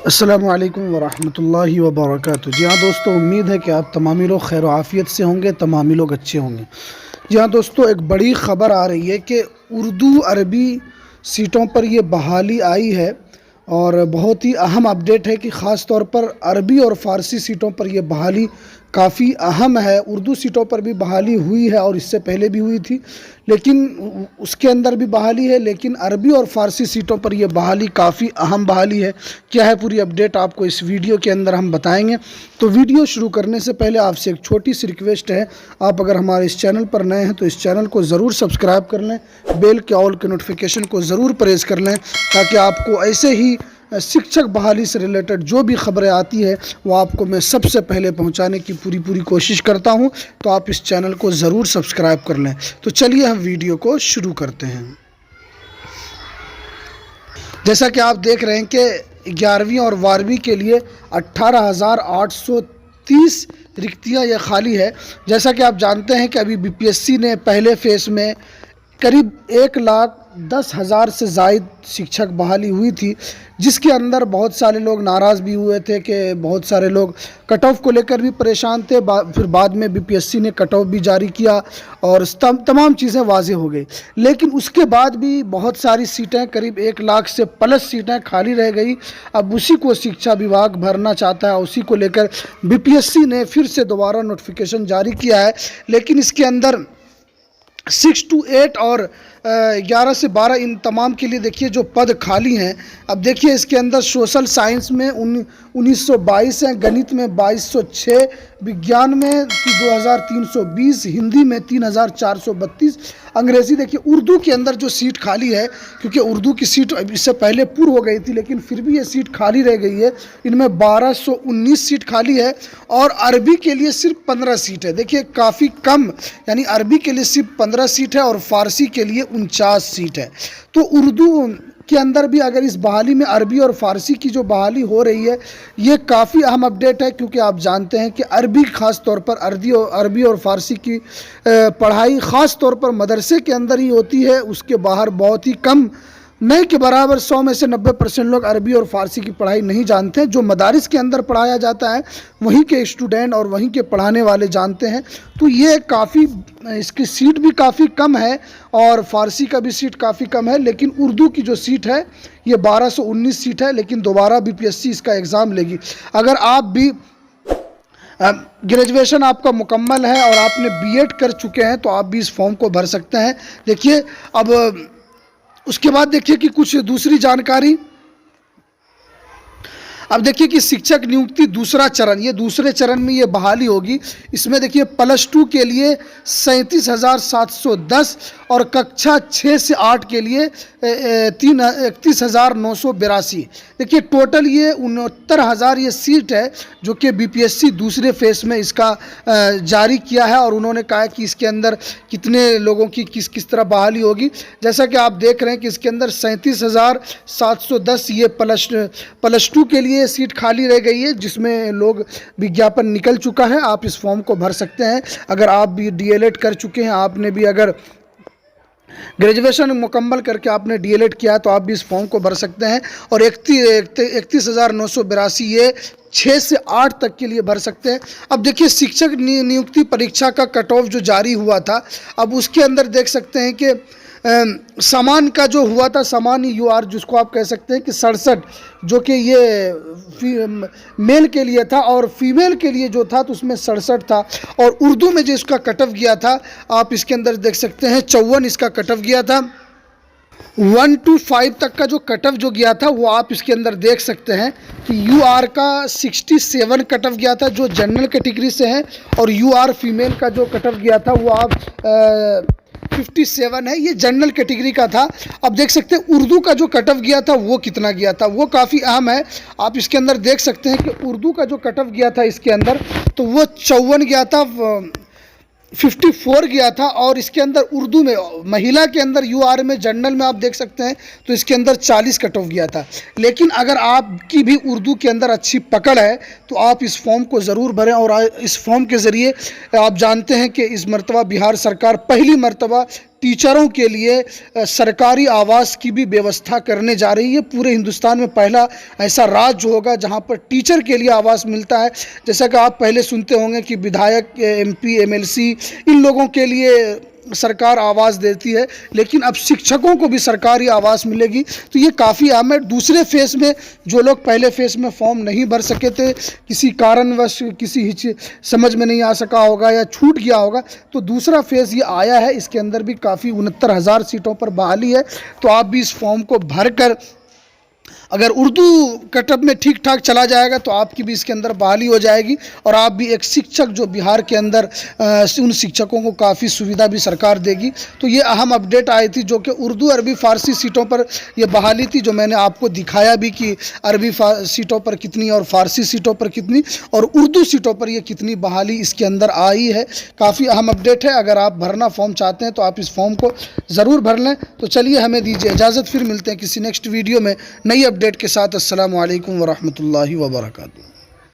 अस्सलामु अलैकुम वरहमतुल्लाहि वबरकातुहू। जी हाँ दोस्तों, उम्मीद है कि आप तमामी लोग खैर आफ़ियत से होंगे, तमामी लोग अच्छे होंगे। जी हाँ दोस्तों, एक बड़ी ख़बर आ रही है कि उर्दू अरबी सीटों पर ये बहाली आई है और बहुत ही अहम अपडेट है कि ख़ास तौर पर अरबी और फ़ारसी सीटों पर यह बहाली काफ़ी अहम है। उर्दू सीटों पर भी बहाली हुई है और इससे पहले भी हुई थी, लेकिन उसके अंदर भी बहाली है, लेकिन अरबी और फ़ारसी सीटों पर यह बहाली काफ़ी अहम बहाली है। क्या है पूरी अपडेट आपको इस वीडियो के अंदर हम बताएंगे। तो वीडियो शुरू करने से पहले आपसे एक छोटी सी रिक्वेस्ट है, आप अगर हमारे इस चैनल पर नए हैं तो इस चैनल को ज़रूर सब्सक्राइब कर लें, बेल के ऑल के नोटिफिकेशन को ज़रूर प्रेस कर लें, ताकि आपको ऐसे ही शिक्षक बहाली से रिलेटेड जो भी खबरें आती है वो आपको मैं सबसे पहले पहुंचाने की पूरी कोशिश करता हूं। तो आप इस चैनल को ज़रूर सब्सक्राइब कर लें। तो चलिए हम वीडियो को शुरू करते हैं। जैसा कि आप देख रहे हैं कि 11वीं और 12वीं के लिए 18,830 रिक्तियाँ ये खाली है। जैसा कि आप जानते हैं कि अभी बीपीएससी ने पहले फेज़ में करीब 1,10,000 से ज़ायद शिक्षक बहाली हुई थी, जिसके अंदर बहुत सारे लोग नाराज़ भी हुए थे कि बहुत सारे लोग कट ऑफ को लेकर भी परेशान थे। फिर बाद में बीपीएससी ने कट ऑफ भी जारी किया और तमाम चीज़ें वाज़ेह हो गई, लेकिन उसके बाद भी बहुत सारी सीटें, करीब 1 लाख से प्लस सीटें खाली रह गई। अब उसी को शिक्षा विभाग भरना चाहता है, उसी को लेकर बीपीएससी ने फिर से दोबारा नोटिफिकेशन जारी किया है। लेकिन इसके अंदर 6 to 8 और 11 से 12 इन तमाम के लिए देखिए जो पद खाली हैं। अब देखिए इसके अंदर सोशल साइंस में 1922 हैं, गणित में 2206, विज्ञान में 2320, हिंदी में 3432, अंग्रेज़ी देखिए। उर्दू के अंदर जो सीट खाली है, क्योंकि उर्दू की सीट इससे पहले पूर्व हो गई थी, लेकिन फिर भी ये सीट खाली रह गई है। इनमें 1219 सीट खाली है और अरबी के लिए सिर्फ 15 सीट है। देखिए काफ़ी कम, यानी अरबी के लिए सिर्फ 15 सीट है और फ़ारसी के लिए 49 सीट है। तो उर्दू के अंदर भी अगर इस बहाली में अरबी और फ़ारसी की जो बहाली हो रही है, ये काफ़ी अहम अपडेट है, क्योंकि आप जानते हैं कि अरबी ख़ास तौर पर अरबी और फ़ारसी की पढ़ाई ख़ास तौर पर मदरसे के अंदर ही होती है। उसके बाहर बहुत ही कम, नहीं के बराबर 100 में से 90% लोग अरबी और फ़ारसी की पढ़ाई नहीं जानते हैं। जो मदारिस के अंदर पढ़ाया जाता है वहीं के स्टूडेंट और वहीं के पढ़ाने वाले जानते हैं। तो ये काफ़ी, इसकी सीट भी काफ़ी कम है और फ़ारसी का भी सीट काफ़ी कम है, लेकिन उर्दू की जो सीट है ये 1219 सीट है। लेकिन दोबारा बीपीएससी इसका एग्ज़ाम लेगी। अगर आप भी ग्रेजुएशन आपका मुकम्मल है और आपने बीएड कर चुके हैं तो आप भी इस फॉर्म को भर सकते हैं। देखिए अब उसके बाद देखिए कि कुछ दूसरी जानकारी। अब देखिए कि शिक्षक नियुक्ति दूसरा चरण, ये दूसरे चरण में ये बहाली होगी। इसमें देखिए +2 के लिए 37,710 और कक्षा 6 से 8 के लिए 31,982। देखिए टोटल ये 69,000 ये सीट है, जो कि बीपीएससी दूसरे फेज़ में इसका जारी किया है और उन्होंने कहा है कि इसके अंदर कितने लोगों की किस किस तरह बहाली होगी। जैसा कि आप देख रहे हैं कि इसके अंदर 37,710 ये +2 के लिए सीट खाली रह गई है, जिसमें लोग विज्ञापन निकल चुका है। आप इस फॉर्म को भर सकते हैं। अगर आप भी डीएलएड कर चुके हैं, आपने भी अगर ग्रेजुएशन मुकम्मल करके आपने डीएलएड किया है, तो आप भी इस फॉर्म को भर सकते हैं। और 31,982 ये 6 से 8 तक के लिए भर सकते हैं। अब देखिए शिक्षक नियुक्ति परीक्षा का कट ऑफ जो जारी हुआ था, अब उसके अंदर देख सकते हैं कि समान का जो हुआ था, सामान्य यूआर जिसको आप कह सकते हैं कि 67, जो कि ये मेल के लिए था और फीमेल के लिए जो था तो उसमें 67 था। और उर्दू में जो इसका कट ऑफ गया था, आप इसके अंदर देख सकते हैं 54 इसका कट ऑफ गया था। 1 to 5 तक का जो कट ऑफ जो गया था वो आप इसके अंदर देख सकते हैं कि यूआर का 67 कट ऑफ गया था, जो जनरल कैटेगरी से है, और यूआर फीमेल का जो कट ऑफ गया था वो आप 57 है, ये जनरल कैटेगरी का था। अब देख सकते हैं उर्दू का जो कट ऑफ गया था वो कितना गया था, वो काफ़ी अहम है। आप इसके अंदर देख सकते हैं कि उर्दू का जो कट ऑफ गया था इसके अंदर, तो वो 54 गया था, 54 गया था। और इसके अंदर उर्दू में महिला के अंदर यूआर में जनरल में आप देख सकते हैं तो इसके अंदर 40 कट ऑफ गया था। लेकिन अगर आपकी भी उर्दू के अंदर अच्छी पकड़ है तो आप इस फॉर्म को ज़रूर भरें। और इस फॉर्म के ज़रिए आप जानते हैं कि इस मरतबा बिहार सरकार पहली मरतबा टीचरों के लिए सरकारी आवास की भी व्यवस्था करने जा रही है। पूरे हिंदुस्तान में पहला ऐसा राज्य होगा जहां पर टीचर के लिए आवास मिलता है। जैसा कि आप पहले सुनते होंगे कि विधायक, MP, MLC इन लोगों के लिए सरकार आवास देती है, लेकिन अब शिक्षकों को भी सरकारी आवास मिलेगी। तो ये काफ़ी अहम है। दूसरे फेज़ में जो लोग पहले फेज़ में फॉर्म नहीं भर सके थे, किसी कारणवश किसी समझ में नहीं आ सका होगा या छूट गया होगा, तो दूसरा फेज़ ये आया है। इसके अंदर भी काफ़ी 69,000 सीटों पर बहाली है। तो आप भी इस फॉर्म को भरकर अगर उर्दू कटअप में ठीक ठाक चला जाएगा तो आपकी भी इसके अंदर बहाली हो जाएगी और आप भी एक शिक्षक, जो बिहार के अंदर उन शिक्षकों को काफ़ी सुविधा भी सरकार देगी। तो ये अहम अपडेट आई थी, जो कि उर्दू, अरबी, फ़ारसी सीटों पर ये बहाली थी, जो मैंने आपको दिखाया भी कि अरबी सीटों पर कितनी और फ़ारसी सीटों पर कितनी और उर्दू सीटों पर ये कितनी बहाली इसके अंदर आई है। काफ़ी अहम अपडेट है। अगर आप भरना फॉर्म चाहते हैं तो आप इस फॉर्म को ज़रूर भर लें। तो चलिए, हमें दीजिए इजाज़त, फिर मिलते हैं किसी नेक्स्ट वीडियो में नई अपडेट के साथ। अस्सलामु अलैकुम वरहमतुल्लाहि वबरकातुहू।